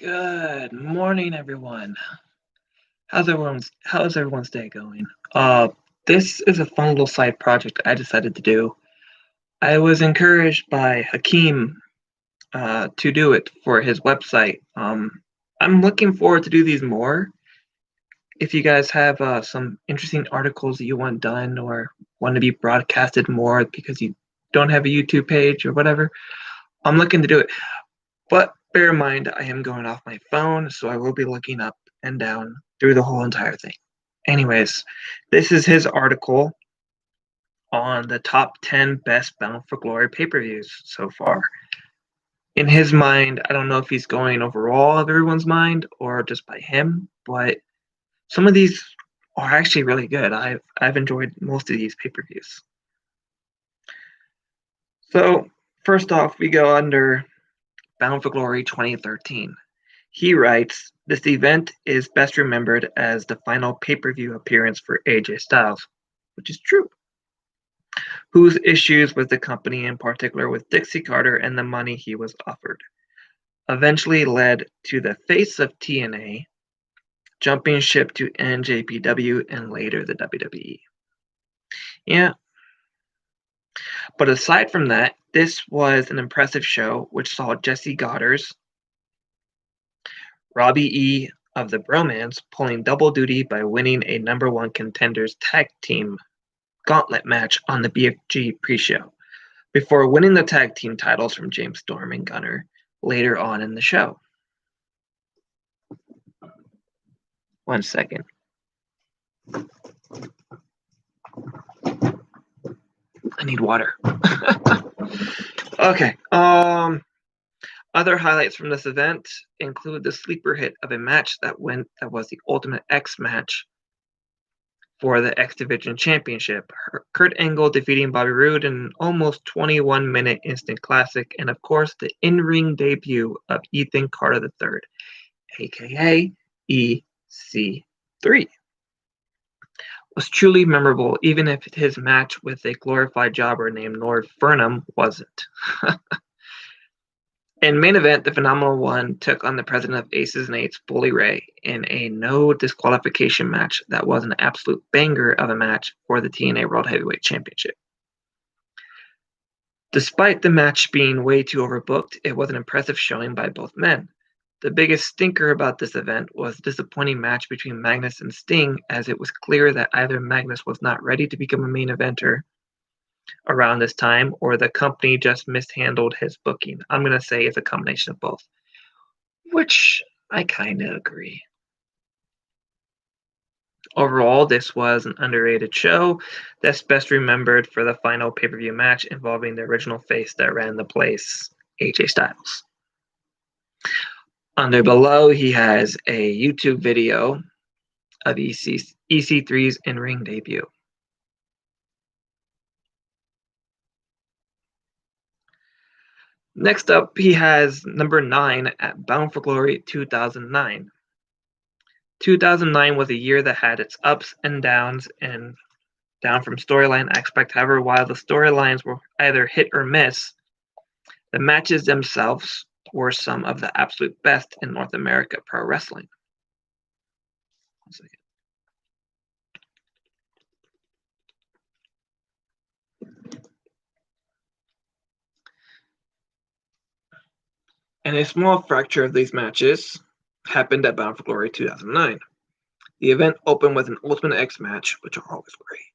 Good morning, everyone. How's everyone's day going? This is a fun little side project I decided to do. I was encouraged by Hakeem to do it for his website. I'm looking forward to do these more. If you guys have some interesting articles that you want done or want to be broadcasted more because you don't have a YouTube page or whatever, I'm looking to do it. But bear in mind, I am going off my phone, so I will be looking up and down through the whole entire thing. Anyways, this is his article on the top 10 best Bound for Glory pay-per-views so far. In his mind, I don't know if he's going overall of everyone's mind or just by him, but some of these are actually really good. I've enjoyed most of these pay-per-views. So first off, we go under Bound for Glory 2013. He writes, "This event is best remembered as the final pay-per-view appearance for AJ Styles," which is true, "whose issues with the company, in particular with Dixie Carter and the money he was offered, eventually led to the face of TNA jumping ship to NJPW and later the WWE." Yeah, but aside from that, this was an impressive show which saw Jesse Goddard's Robbie E. of the Bromance pulling double duty by winning a number one contenders tag team gauntlet match on the BFG pre-show, before winning the tag team titles from James Storm and Gunner later on in the show. One second. I need water. Okay. Other highlights from this event include the sleeper hit of a match that was the Ultimate X match for the X Division Championship. Kurt Angle defeating Bobby Roode in an almost 21-minute instant classic, and of course the in-ring debut of Ethan Carter III, aka EC3. Was truly memorable, even if his match with a glorified jobber named Lord Burnham wasn't. In main event, the Phenomenal One took on the president of Aces and Eights, Bully Ray, in a no disqualification match that was an absolute banger of a match for the TNA World Heavyweight Championship. Despite the match being way too overbooked, it was an impressive showing by both men. The biggest stinker about this event was the disappointing match between Magnus and Sting, as it was clear that either Magnus was not ready to become a main eventer around this time, or the company just mishandled his booking. I'm going to say it's a combination of both, which I kind of agree. Overall, this was an underrated show that's best remembered for the final pay-per-view match involving the original face that ran the place, AJ Styles. Under below, he has a YouTube video of EC3's in-ring debut. Next up, he has number 9 at Bound for Glory 2009. 2009 was a year that had its ups and downs, and down from storyline aspect. However, while the storylines were either hit or miss, the matches themselves were some of the absolute best in North America pro wrestling. One second. And a small fracture of these matches happened at Bound for Glory 2009. The event opened with an Ultimate X match, which are always great,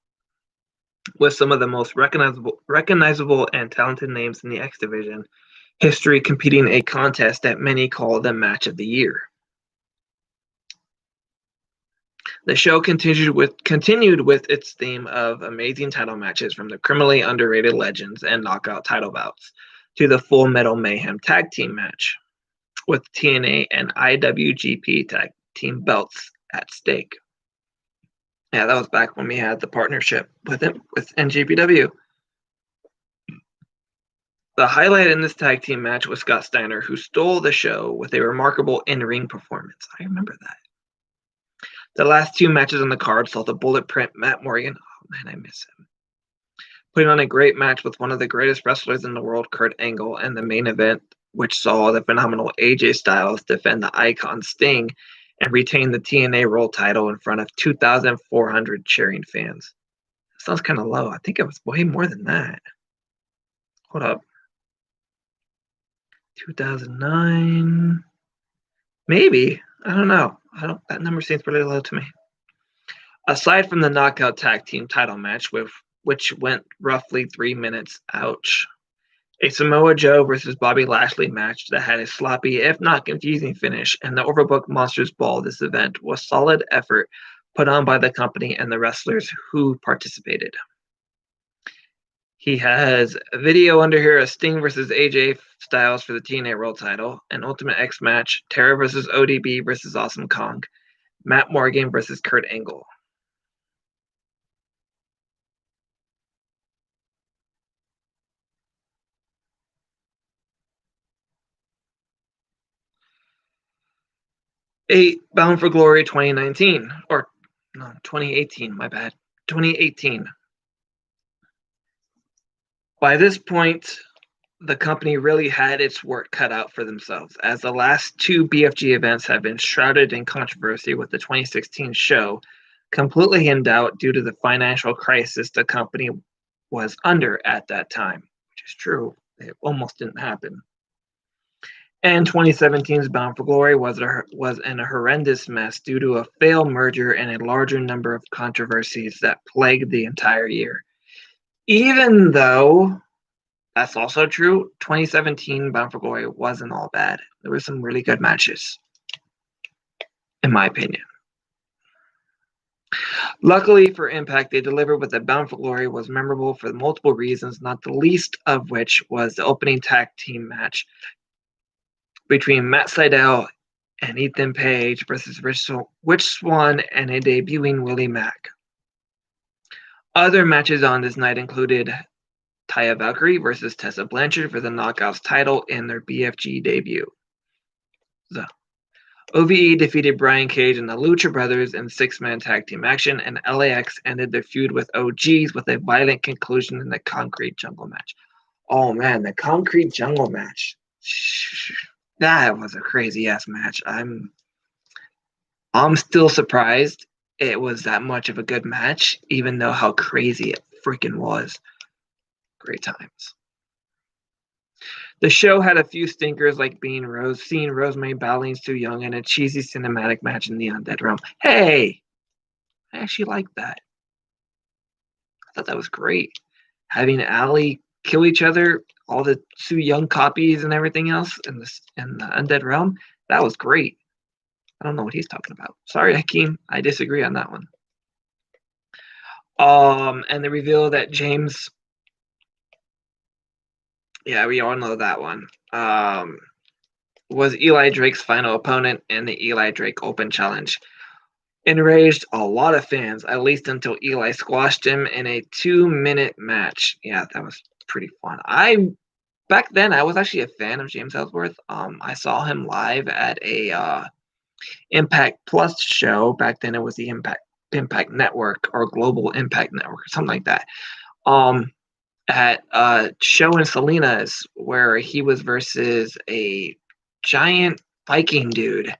with some of the most recognizable and talented names in the X Division history competing a contest that many call the match of the year. The show continued with its theme of amazing title matches, from the criminally underrated Legends and Knockout title bouts to the Full Metal Mayhem tag team match with TNA and IWGP tag team belts at stake. Yeah, that was back when we had the partnership with NJPW. The highlight in this tag team match was Scott Steiner, who stole the show with a remarkable in-ring performance. I remember that. The last two matches on the card saw the bullet print Matt Morgan. Oh man, I miss him. Putting on a great match with one of the greatest wrestlers in the world, Kurt Angle, and the main event which saw the phenomenal AJ Styles defend the Icon Sting and retain the TNA World title in front of 2,400 cheering fans. Sounds kind of low. I think it was way more than that. Hold up. 2009. Maybe. I don't know. That number seems really low to me. Aside from the knockout tag team title match, which went roughly 3 minutes, ouch. A Samoa Joe versus Bobby Lashley match that had a sloppy, if not confusing finish, and the overbooked Monsters Ball this event was solid effort put on by the company and the wrestlers who participated. He has a video under here of Sting versus AJ Styles for the TNA World title, an Ultimate X match, Terra versus ODB versus Awesome Kong, Matt Morgan versus Kurt Angle. Bound for Glory 2019, or no, 2018, my bad. 2018. By this point, the company really had its work cut out for themselves, as the last two BFG events have been shrouded in controversy, with the 2016 show completely in doubt due to the financial crisis the company was under at that time, which is true. It almost didn't happen. And 2017's Bound for Glory was in a horrendous mess due to a failed merger and a larger number of controversies that plagued the entire year. Even though that's also true, 2017 Bound for Glory wasn't all bad. There were some really good matches, in my opinion. Luckily for Impact, they delivered what the Bound for Glory was memorable for multiple reasons, not the least of which was the opening tag team match between Matt Sydal and Ethan Page versus Rich Swann and a debuting Willie Mack. Other matches on this night included Taya Valkyrie versus Tessa Blanchard for the Knockouts title in their BFG debut. The OVE defeated Brian Cage and the Lucha Brothers in six-man tag team action, and LAX ended their feud with OGs with a violent conclusion in the Concrete Jungle match. Oh man, the Concrete Jungle match. That was a crazy-ass match. I'm still surprised it was that much of a good match, even though how crazy it freaking was. Great times. The show had a few stinkers, like seeing Rosemary Bowling's Too Young and a cheesy cinematic match in the Undead Realm. Hey! I actually liked that. I thought that was great. Having Allie kill each other, all the Sue Young copies and everything else in the Undead Realm, that was great. I don't know what he's talking about. Sorry, Hakeem. I disagree on that one. And the reveal that James... Yeah, we all know that one. Was Eli Drake's final opponent in the Eli Drake Open Challenge. Enraged a lot of fans, at least until Eli squashed him in a 2-minute match. Yeah, that was pretty fun. Back then, I was actually a fan of James Ellsworth. I saw him live at a Impact Plus show. Back then, it was the Impact Network or Global Impact Network or something like that. At a show in Salinas where he was versus a giant Viking dude.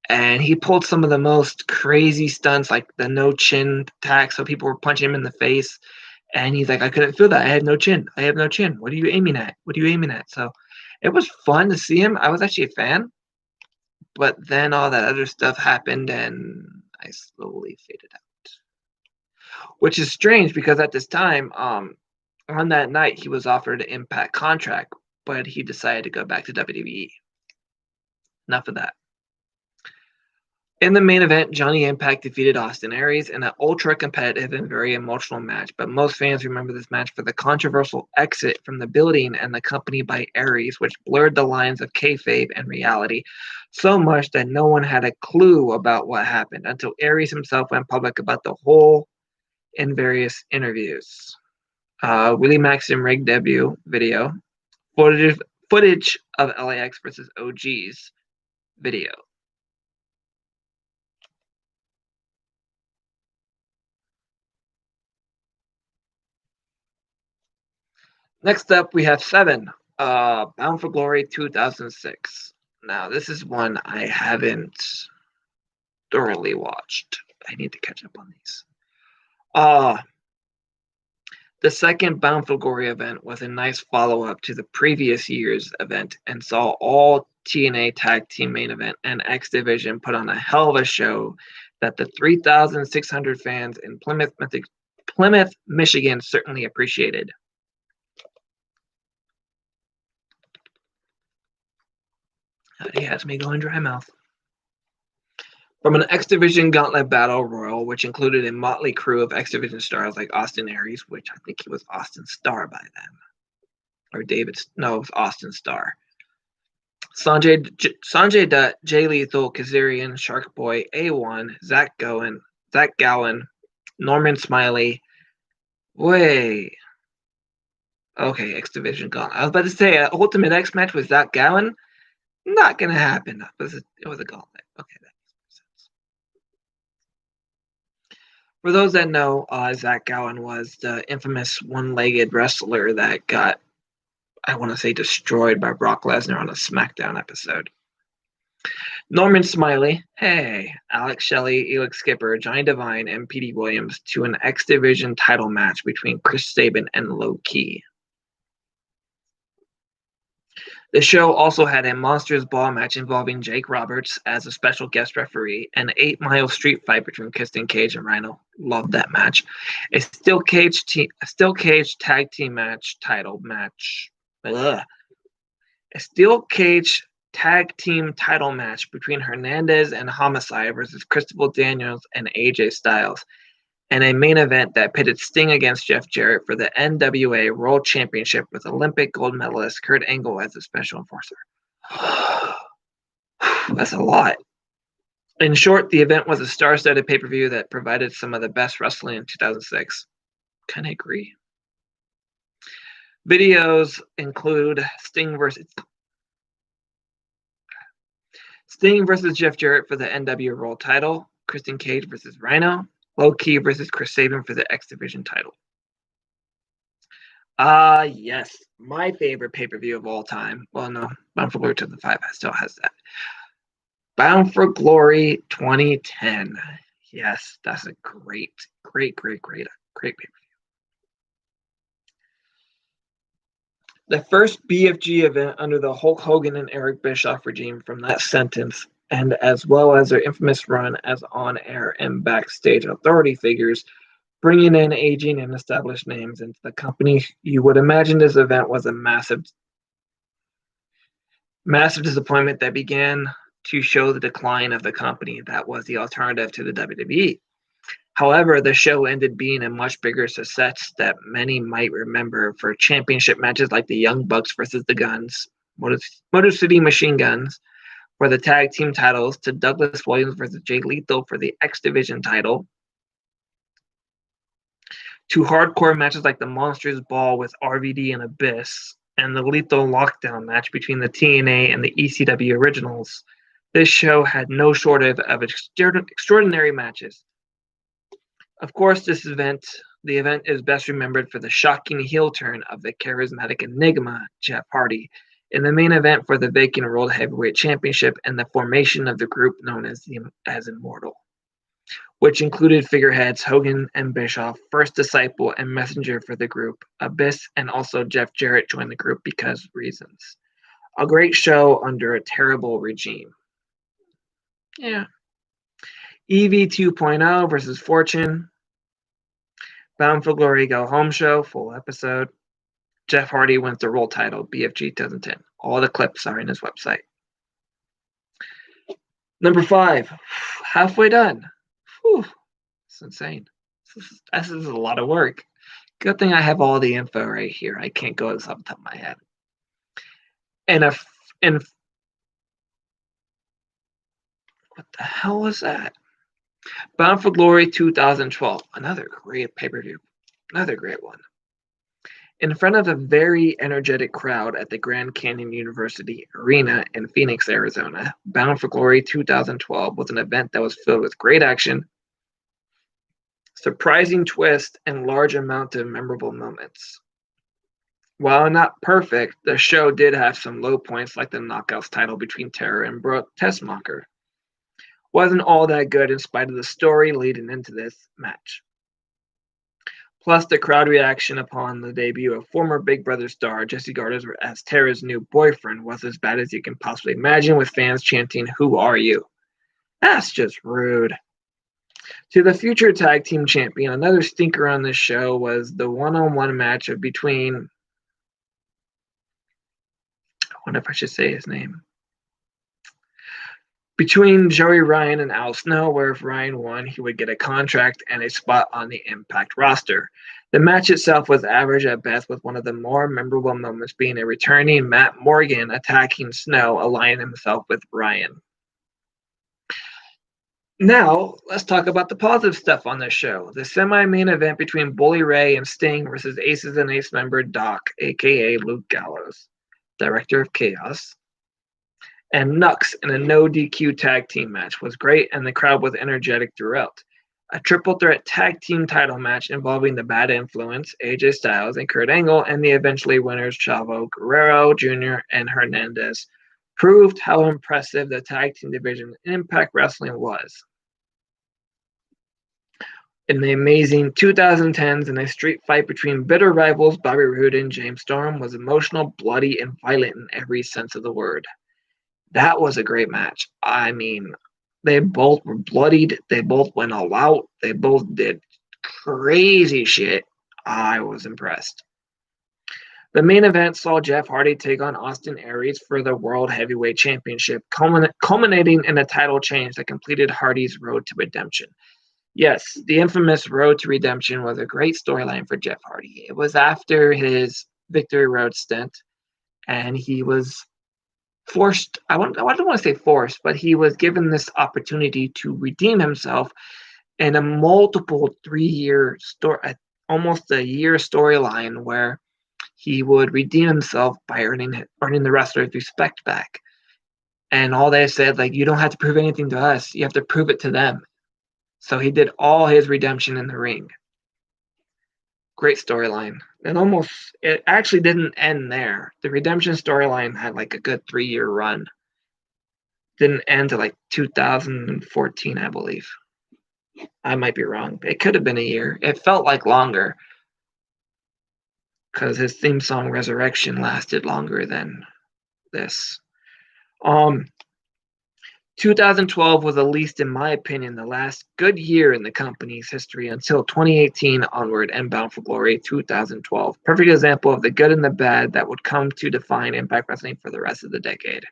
And he pulled some of the most crazy stunts, like the no chin attack. So people were punching him in the face. And he's like, I couldn't feel that. I had no chin. I have no chin. What are you aiming at? What are you aiming at? So it was fun to see him. I was actually a fan. But then all that other stuff happened and I slowly faded out. Which is strange because at this time, on that night, he was offered an Impact contract, but he decided to go back to WWE. Enough of that. In the main event, Johnny Impact defeated Austin Aries in an ultra-competitive and very emotional match, but most fans remember this match for the controversial exit from the building and the company by Aries, which blurred the lines of kayfabe and reality so much that no one had a clue about what happened until Aries himself went public about the whole in various interviews. Willie Mack's ring debut video, footage of LAX versus OG's video. Next up, we have 7, Bound for Glory 2006. Now, this is one I haven't thoroughly watched. I need to catch up on these. The second Bound for Glory event was a nice follow-up to the previous year's event and saw all TNA Tag Team Main Event and X Division put on a hell of a show that the 3,600 fans in Plymouth, Michigan certainly appreciated. He has me going dry mouth. From an X Division Gauntlet Battle Royal, which included a motley crew of X Division stars like Austin Aries, which I think he was Austin Starr by then. Or it was Austin Starr. Sanjay Dutt, Jay Lethal, Kazarian, Shark Boy, A1, Zach Gowen, Norman Smiley. Okay, X Division Gauntlet. I was about to say Ultimate X match with Zach Gowen. Not gonna happen. It was a gauntlet. Okay, that makes sense. For those that know, Zach Gowen was the infamous one-legged wrestler that got, I want to say, destroyed by Brock Lesnar on a SmackDown episode. Norman Smiley, Alex Shelley, Elix Skipper, Johnny Devine, and Petey Williams to an X Division title match between Chris Sabin and Low Ki. The show also had a Monsters Ball match involving Jake Roberts as a special guest referee, an 8-mile street fight between Christian Cage and Rhino. Loved that match. A steel cage tag team match title match. A steel cage tag team title match between Hernandez and Homicide versus Christopher Daniels and AJ Styles, and a main event that pitted Sting against Jeff Jarrett for the NWA World Championship with Olympic gold medalist Kurt Angle as a special enforcer. That's a lot. In short, the event was a star-studded pay-per-view that provided some of the best wrestling in 2006. Kind of agree. Videos include Sting versus Jeff Jarrett for the NWA World title, Christian Cage versus Rhino, Low Ki versus Chris Sabin for the X Division title. Yes, my favorite pay-per-view of all time. Well, no, Bound for Glory 2005 still has that. Bound for Glory 2010. Yes, that's a great pay-per-view. The first BFG event under the Hulk Hogan and Eric Bischoff regime from that sentence, and as well as their infamous run as on-air and backstage authority figures, bringing in aging and established names into the company. You would imagine this event was a massive disappointment that began to show the decline of the company that was the alternative to the WWE. However, the show ended being a much bigger success that many might remember for championship matches like the Young Bucks versus the Guns, Motor City Machine Guns for the tag team titles, to Douglas Williams versus Jay Lethal for the X Division title, to hardcore matches like the Monsters Ball with RVD and Abyss, and the Lethal Lockdown match between the TNA and the ECW originals. This show had no shortage of extraordinary matches. Of course, the event is best remembered for the shocking heel turn of the charismatic enigma Jeff Hardy in the main event for the vacant World Heavyweight Championship and the formation of the group known as Immortal, which included figureheads Hogan and Bischoff, first disciple and messenger for the group. Abyss and also Jeff Jarrett joined the group because of reasons. A great show under a terrible regime. Yeah. EV 2.0 versus Fortune. Bound for Glory Go Home Show, full episode. Jeff Hardy wins the world title, BFG 2010. All the clips are in his website. Number 5, halfway done. Whew, it's insane. This is a lot of work. Good thing I have all the info right here. I can't go off the top of my head. And what the hell was that? Bound for Glory 2012. Another great pay-per-view. Another great one. In front of a very energetic crowd at the Grand Canyon University Arena in Phoenix, Arizona, Bound for Glory 2012 was an event that was filled with great action, surprising twist, and large amount of memorable moments. While not perfect, the show did have some low points like the Knockouts title between Terror and Brooke Tessmacher. Wasn't all that good in spite of the story leading into this match. Plus, the crowd reaction upon the debut of former Big Brother star Jesse Gardner as Tara's new boyfriend was as bad as you can possibly imagine, with fans chanting, "Who are you?" That's just rude. To the future tag team champion, another stinker on this show was the one-on-one match of between, I wonder if I should say his name, between Joey Ryan and Al Snow, where if Ryan won, he would get a contract and a spot on the Impact roster. The match itself was average at best, with one of the more memorable moments being a returning Matt Morgan attacking Snow, aligning himself with Ryan. Now, let's talk about the positive stuff on this show. The semi-main event between Bully Ray and Sting versus Aces and Ace member Doc, aka Luke Gallows, Director of Chaos, and Nux in a no DQ tag team match was great, and the crowd was energetic throughout. A triple threat tag team title match involving the Bad Influence, AJ Styles, and Kurt Angle, and the eventually winners Chavo Guerrero Jr. and Hernandez proved how impressive the tag team division in Impact Wrestling was. In the amazing 2010s, in a street fight between bitter rivals Bobby Roode and James Storm was emotional, bloody, and violent in every sense of the word. That was a great match. I mean, they both were bloodied. They both went all out. They both did crazy shit. I was impressed. The main event saw Jeff Hardy take on Austin Aries for the World Heavyweight Championship, culminating in a title change that completed Hardy's road to redemption. Yes, the infamous Road to Redemption was a great storyline for Jeff Hardy. It was after his Victory Road stint, and he was forced. I don't want to say forced, but he was given this opportunity to redeem himself in a multiple 3-year story, almost a year storyline where he would redeem himself by earning the wrestler's respect back. And all they said, like, you don't have to prove anything to us; you have to prove it to them. So he did all his redemption in the ring. Great storyline. And it actually didn't end there. The redemption storyline had like a good 3-year run. Didn't end to like 2014, I believe. I might be wrong. It could have been a year. It felt like longer because his theme song Resurrection lasted longer than this. 2012 was, at least in my opinion, the last good year in the company's history until 2018 onward and Bound for Glory 2012. Perfect example of the good and the bad that would come to define Impact Wrestling for the rest of the decade.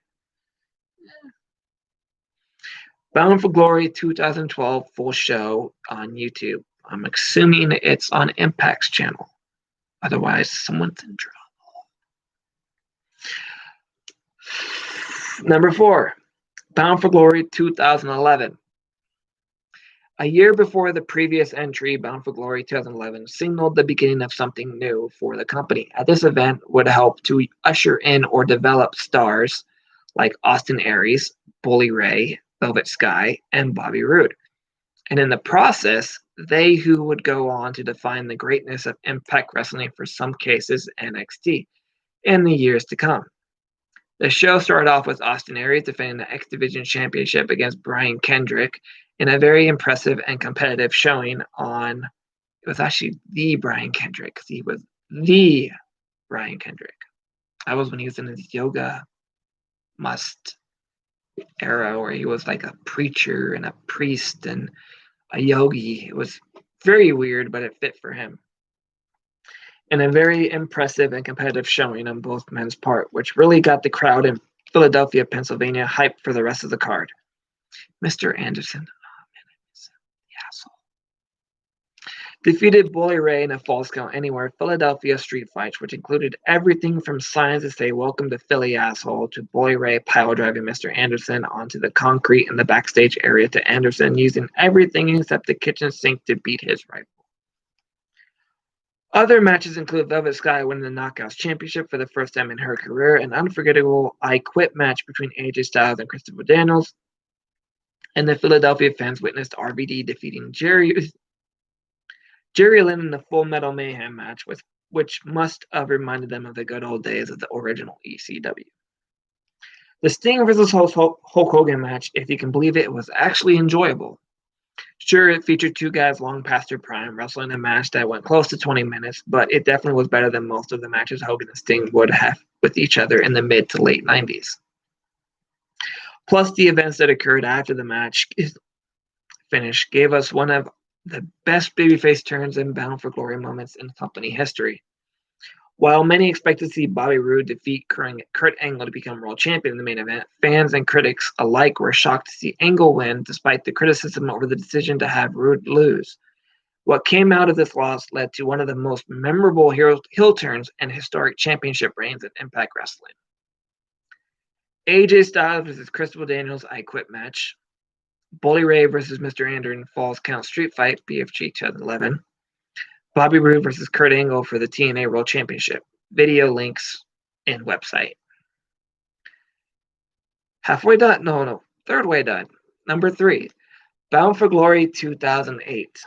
Bound for Glory 2012 full show on YouTube. I'm assuming it's on Impact's channel. Otherwise, someone's in trouble. Number 4. Bound for Glory 2011. A year before the previous entry, Bound for Glory 2011 signaled the beginning of something new for the company. At this event would help to usher in or develop stars like Austin Aries, Bully Ray, Velvet Sky, and Bobby Roode. And in the process, they who would go on to define the greatness of Impact Wrestling, for some cases NXT, in the years to come. The show started off with Austin Aries defending the X Division Championship against Brian Kendrick in a very impressive and competitive showing on, it was actually the Brian Kendrick, because he was the Brian Kendrick. That was when he was in his yoga must era where he was like a preacher and a priest and a yogi. It was very weird, but it fit for him. And a very impressive and competitive showing on both men's part, which really got the crowd in Philadelphia, Pennsylvania hyped for the rest of the card. Mr. Anderson, the asshole, defeated Bully Ray in a Falls Count Anywhere Philadelphia street fight, which included everything from signs to say "Welcome to Philly, asshole" to Bully Ray pile driving Mr. Anderson onto the concrete in the backstage area to Anderson using everything except the kitchen sink to beat his rival. Other matches include Velvet Sky winning the Knockouts Championship for the first time in her career, an unforgettable I Quit match between AJ Styles and Christopher Daniels, and the Philadelphia fans witnessed RVD defeating Jerry Lynn in the Full Metal Mayhem match, which must have reminded them of the good old days of the original ECW. The Sting versus Hulk Hogan match, if you can believe it, was actually enjoyable. Sure, it featured two guys long past their prime wrestling a match that went close to 20 minutes, but it definitely was better than most of the matches Hogan and Sting would have with each other in the mid to late 90s. Plus, the events that occurred after the match finish gave us one of the best babyface turns and Bound for Glory moments in company history. While many expected to see Bobby Roode defeat Kurt Angle to become world champion in the main event, fans and critics alike were shocked to see Angle win despite the criticism over the decision to have Roode lose. What came out of this loss led to one of the most memorable heel turns and historic championship reigns in Impact Wrestling. AJ Styles versus Christopher Daniels I Quit match. Bully Ray versus Mr. Anderson Falls Count Street Fight, BFG 2011. Bobby Roode versus Kurt Angle for the TNA World Championship. Video links and website. Halfway done? No. Third way done. Number 3. Bound for Glory 2008.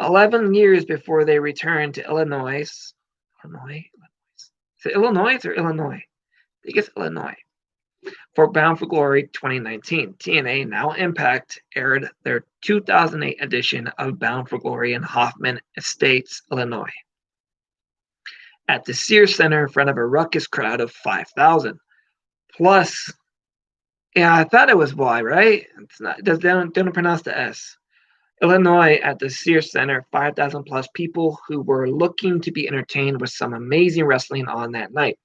11 years before they returned to Illinois. Is it Illinois or Illinois? I think it's Illinois. For Bound for Glory 2019, TNA, now Impact, aired their 2008 edition of Bound for Glory in Hoffman Estates, Illinois, at the Sears Center in front of a ruckus crowd of 5,000. Plus, yeah, I thought it was Y, right? It's not. It don't pronounce the S. Illinois at the Sears Center, 5,000 plus people who were looking to be entertained with some amazing wrestling on that night.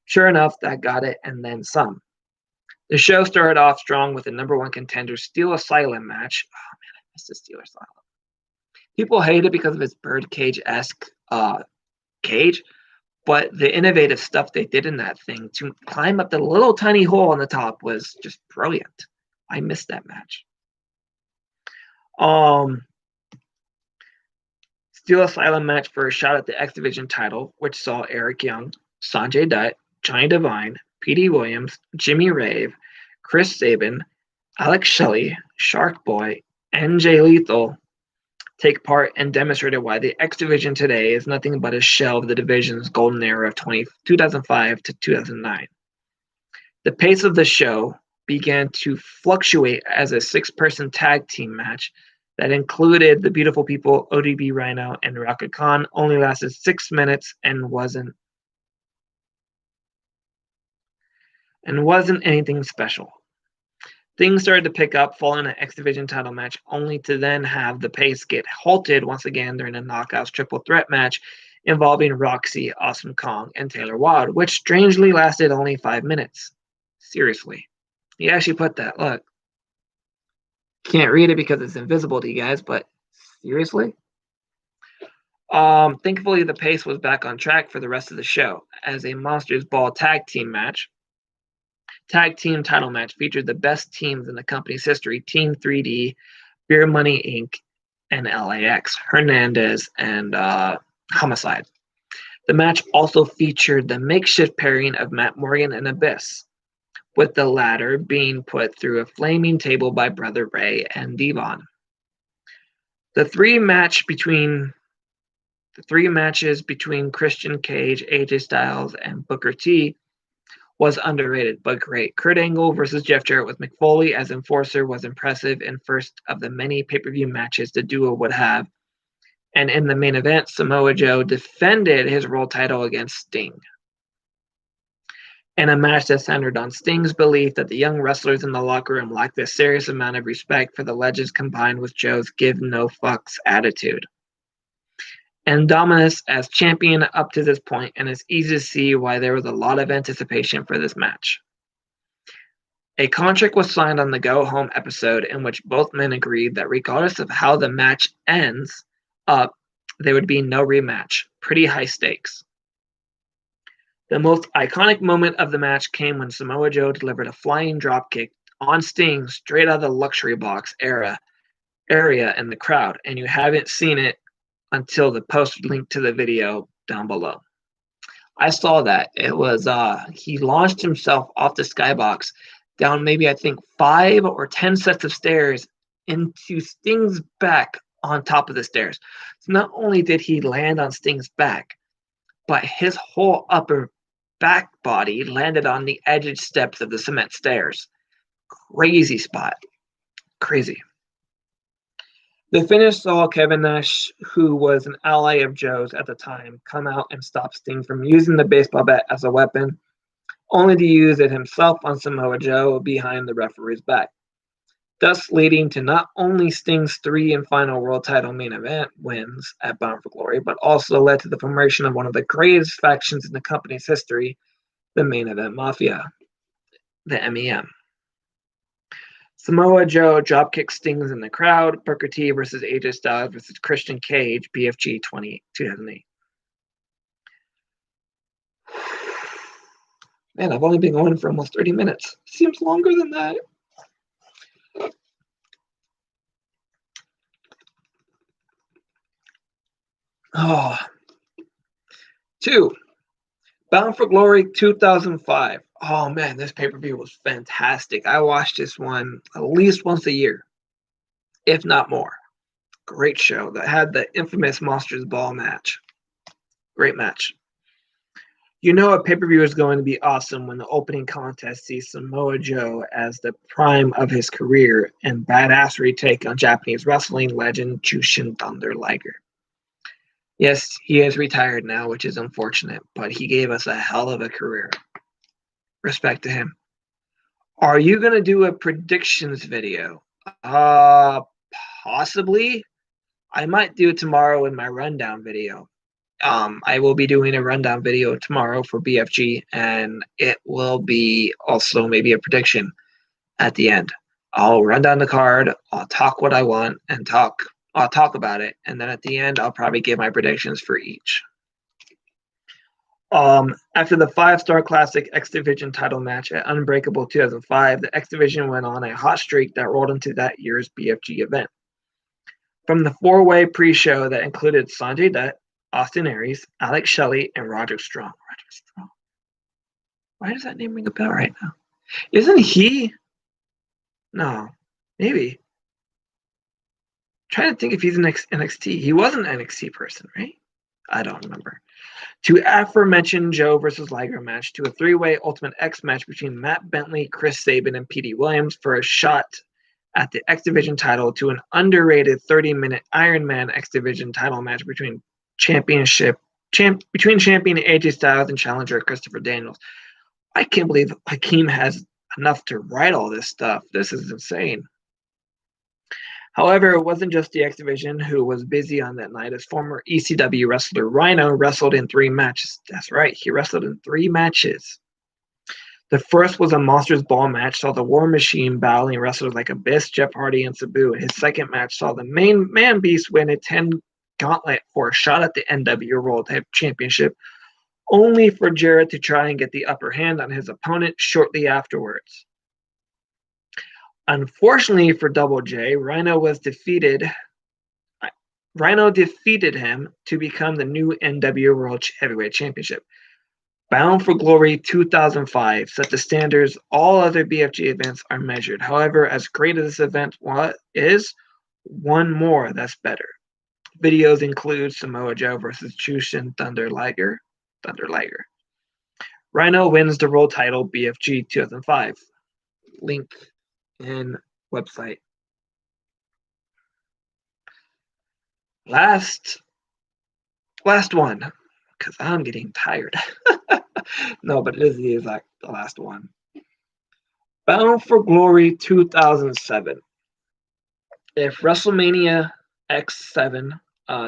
Sure enough, that got it, and then some. The show started off strong with the number 1 contender Steel Asylum match. Oh man, I missed the Steel Asylum. People hate it because of its birdcage-esque cage, but the innovative stuff they did in that thing to climb up the little tiny hole on the top was just brilliant. I missed that match. Steel Asylum match for a shot at the X Division title, which saw Eric Young, Sanjay Dutt, Johnny Devine, P.D. Williams, Jimmy Rave, Chris Sabin, Alex Shelley, Shark Boy, and Jay Lethal take part and demonstrated why the X Division today is nothing but a shell of the division's golden era of 2005 to 2009. The pace of the show began to fluctuate as a 6-person tag team match that included the Beautiful People, ODB Rhino, and Rocket Khan only lasted 6 minutes and wasn't anything special. Things started to pick up following an X Division title match, only to then have the pace get halted once again during a Knockouts triple threat match involving Roxy, Awesome Kong, and Taylor Wilde, which strangely lasted only 5 minutes. Seriously. He actually put that. Look. Can't read it because it's invisible to you guys, but seriously? Thankfully, the pace was back on track for the rest of the show, as a Monsters Ball tag team title match featured the best teams in the company's history, Team 3D, Beer Money Inc., and LAX, Hernandez, and Homicide. The match also featured the makeshift pairing of Matt Morgan and Abyss, with the latter being put through a flaming table by Brother Ray and Devon. The three matches between Christian Cage, AJ Styles, and Booker T was underrated but great. Kurt Angle versus Jeff Jarrett with Mick Foley as enforcer was impressive and first of the many pay-per-view matches the duo would have. And in the main event, Samoa Joe defended his world title against Sting, in a match that centered on Sting's belief that the young wrestlers in the locker room lacked a serious amount of respect for the legends, combined with Joe's give no fucks attitude and dominance as champion up to this point, and it's easy to see why there was a lot of anticipation for this match. A contract was signed on the Go Home episode in which both men agreed that regardless of how the match ends up, there would be no rematch. Pretty high stakes. The most iconic moment of the match came when Samoa Joe delivered a flying dropkick on Sting straight out of the luxury box area in the crowd, and you haven't seen it until the post link to the video down below. I saw that. It was he launched himself off the skybox down maybe I think 5 or 10 sets of stairs into Sting's back on top of the stairs. So not only did he land on Sting's back, but his whole upper back body landed on the edged steps of the cement stairs. Crazy spot. Crazy. The finish saw Kevin Nash, who was an ally of Joe's at the time, come out and stop Sting from using the baseball bat as a weapon, only to use it himself on Samoa Joe behind the referee's back, thus leading to not only Sting's 3 and final world title main event wins at Bound for Glory, but also led to the formation of one of the greatest factions in the company's history, the Main Event Mafia, the MEM. Samoa Joe dropkick Stings in the crowd, Booker T versus AJ Styles versus Christian Cage, BFG 2008. Man, I've only been going for almost 30 minutes. Seems longer than that. Oh. 2. Bound for Glory 2005. Oh man, this pay-per-view was fantastic. I watched this one at least once a year, if not more. Great show that had the infamous Monsters Ball match. Great match. You know a pay-per-view is going to be awesome when the opening contest sees Samoa Joe as the prime of his career and badassery take on Japanese wrestling legend Jushin Thunder Liger. Yes, he is retired now, which is unfortunate, but he gave us a hell of a career. Respect to him. Are you going to do a predictions video? Possibly. I might do it tomorrow in my rundown video. I will be doing a rundown video tomorrow for BFG, and it will be also maybe a prediction at the end. I'll run down the card, I'll talk what I want, and I'll talk about it, and then at the end, I'll probably give my predictions for each. After the 5-star classic X Division title match at Unbreakable 2005, the X Division went on a hot streak that rolled into that year's BFG event. From the 4-way pre-show that included Sanjay Dutt, Austin Aries, Alex Shelley, and Roderick Strong. Roderick Strong. Why does that name ring a bell right now? Isn't he? No, maybe. I'm trying to think if he's an NXT. He was an NXT person, right? I don't remember. To aforementioned Joe versus Liger match, to a 3-way Ultimate X match between Matt Bentley, Chris Sabin, and Petey Williams for a shot at the X Division title, to an underrated 30-minute Iron Man X Division title match between champion AJ Styles and challenger Christopher Daniels. I can't believe Hakeem has enough to write all this stuff. This is insane. However, it wasn't just the X Division who was busy on that night, as former ECW wrestler Rhino wrestled in 3 matches. That's right, he wrestled in 3 matches. The first was a Monsters Ball match, saw the War Machine battling wrestlers like Abyss, Jeff Hardy, and Sabu. His second match saw the main Man Beast win a 10 gauntlet for a shot at the NWO World Championship, only for Jarrett to try and get the upper hand on his opponent shortly afterwards. Unfortunately for Double J, Rhino defeated him to become the new NWO World Heavyweight Championship. Bound for Glory 2005 set the standards all other BFG events are measured. However, as great as this event is, one more that's better. Videos include Samoa Joe versus Jushin Thunder Liger. Rhino wins the world title, BFG 2005. Link in website. Last one, because I'm getting tired. No, but it is the last one. Bound for Glory 2007. If WrestleMania X7,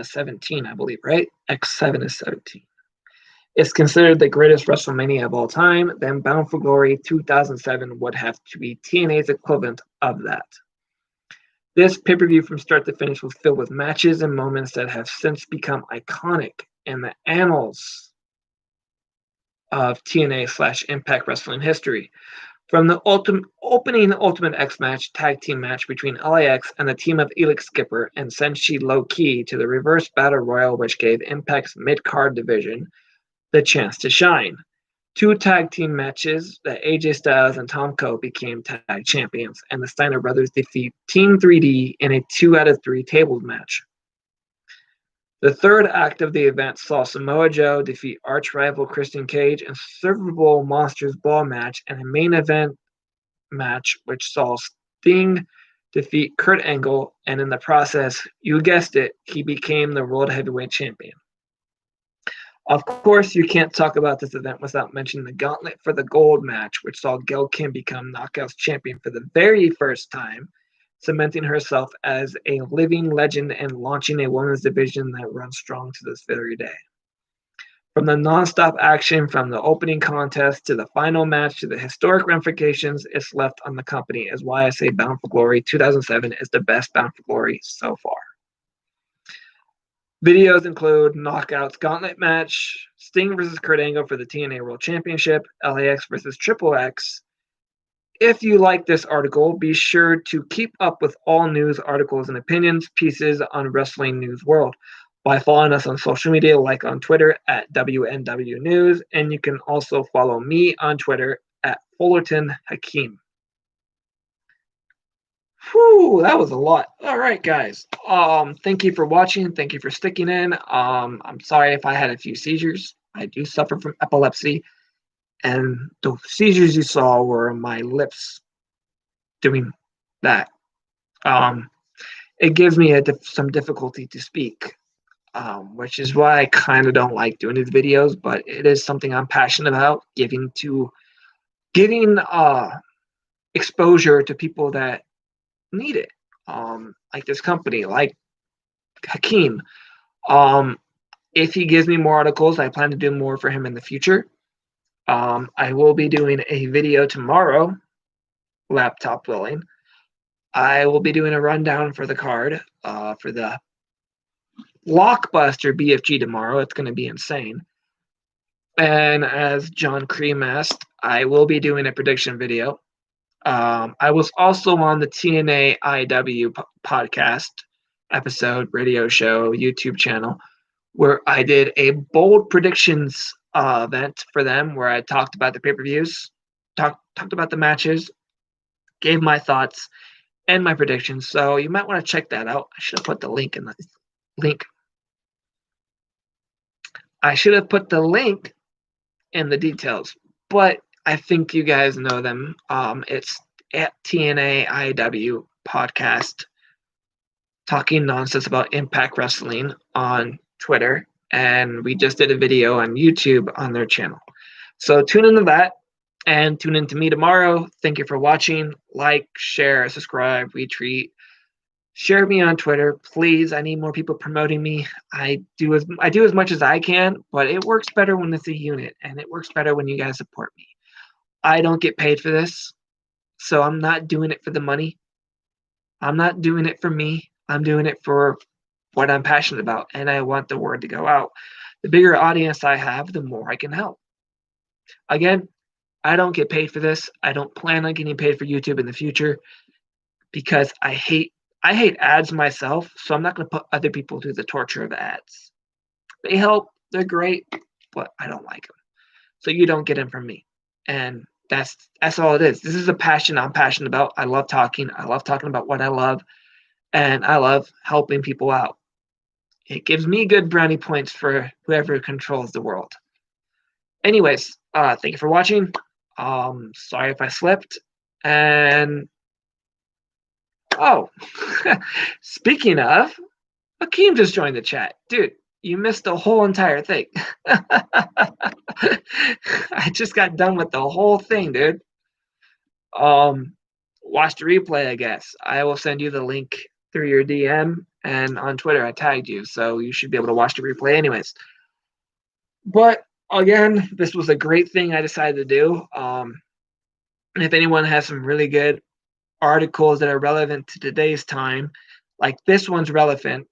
17, I believe, right? X7 is 17. It's considered the greatest WrestleMania of all time, then Bound for Glory 2007 would have to be TNA's equivalent of that. This pay-per-view from start to finish was filled with matches and moments that have since become iconic in the annals of TNA/Impact Wrestling history. From the opening Ultimate X match, tag team match between LAX and the team of Elix Skipper and Senshi Low-Ki, to the reverse battle royal, which gave Impact's mid-card division the chance to shine, two tag team matches that AJ Styles and Tom Coe became tag champions, and the Steiner brothers defeat Team 3D in a 2 out of 3 tables match. The third act of the event saw Samoa Joe defeat arch rival Christian Cage in a Super Bowl Monsters Ball match, and a main event match which saw Sting defeat Kurt Angle, and in the process, you guessed it, he became the World Heavyweight Champion. Of course, you can't talk about this event without mentioning the Gauntlet for the Gold match, which saw Gail Kim become Knockouts champion for the very first time, cementing herself as a living legend and launching a women's division that runs strong to this very day. From the non-stop action from the opening contest to the final match to the historic ramifications it's left on the company is why I say Bound for Glory 2007 is the best Bound for Glory so far. Videos include Knockouts Gauntlet match, Sting versus Kurt Angle for the TNA World Championship, LAX versus Triple X. If you like this article, be sure to keep up with all news, articles, and opinions pieces on Wrestling News World by following us on social media, like on Twitter at WNW News, and you can also follow me on Twitter at Fullerton Hakeem. Whew, that was a lot. All right, guys. Thank you for watching. Thank you for sticking in. I'm sorry if I had a few seizures. I do suffer from epilepsy, and the seizures you saw were my lips doing that. It gives me some difficulty to speak, which is why I kind of don't like doing these videos. But it is something I'm passionate about, giving exposure to people that need it, like this company, like Hakeem. If he gives me more articles, I plan to do more for him in the future. I will be doing a video tomorrow, laptop willing. I will be doing a rundown for the card for the Blockbuster BFG tomorrow. It's going to be insane. And as John Cream asked, I will be doing a prediction video. I was also on the TNA IW podcast episode, radio show, YouTube channel, where I did a bold predictions event for them, where I talked about the pay-per-views, talked about the matches, gave my thoughts and my predictions. So you might want to check that out. I should have put the link in the link. I should have put the link in the details, but I think you guys know them. It's at TNA IW podcast, talking nonsense about Impact Wrestling on Twitter, and we just did a video on YouTube on their channel. So tune into that and tune into me tomorrow. Thank you for watching. Like, share, subscribe, retweet. Share me on Twitter, please. I need more people promoting me. I do as much as I can, but it works better when it's a unit, and it works better when you guys support me. I don't get paid for this, so I'm not doing it for the money. I'm not doing it for me. I'm doing it for what I'm passionate about, and I want the word to go out. The bigger audience I have, the more I can help. Again, I don't get paid for this. I don't plan on getting paid for YouTube in the future because I hate ads myself, so I'm not going to put other people through the torture of ads. They help. They're great, but I don't like them. So you don't get them from me. And that's all it is. This is a passion I'm passionate about. I love talking. I love talking about what I love, and I love helping people out. It gives me good brownie points for whoever controls the world. Anyways, thank you for watching. Sorry if I slipped. And speaking of, Hakeem just joined the chat. Dude, you missed the whole entire thing. I just got done with the whole thing, dude. Watch the replay, I guess. I will send you the link through your DM, and on Twitter I tagged you, so you should be able to watch the replay anyways. But again, this was a great thing I decided to do. If anyone has some really good articles that are relevant to today's time, like this one's relevant.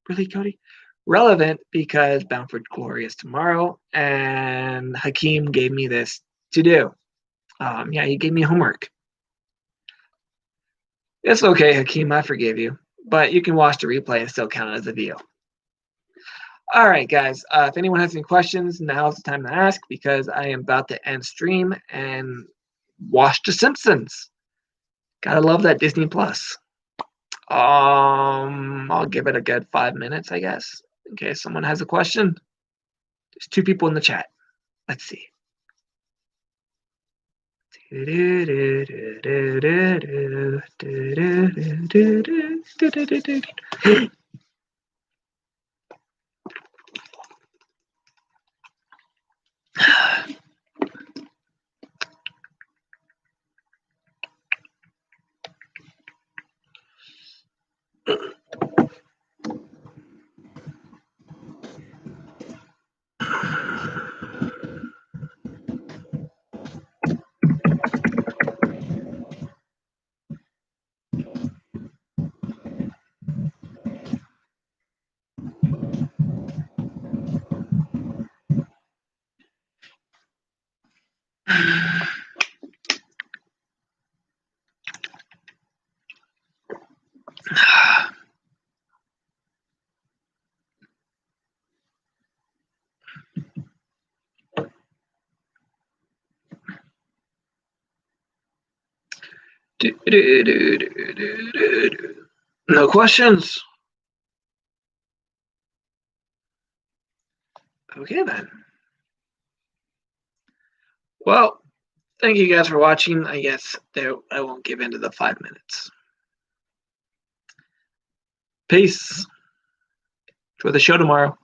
Really, Cody? Relevant because Bound for Glory is tomorrow, and Hakeem gave me this to do. He gave me homework. It's okay, Hakeem, I forgive you. But you can watch the replay and still count it as a deal. All right, guys. If anyone has any questions, now's the time to ask because I am about to end stream and watch The Simpsons. Gotta love that Disney Plus. I'll give it a good 5 minutes, I guess, in case someone has a question. There's 2 people in the chat. Let's see. No questions? Okay, then. Well, thank you guys for watching. I guess I won't give in to the 5 minutes. Peace. For the show tomorrow.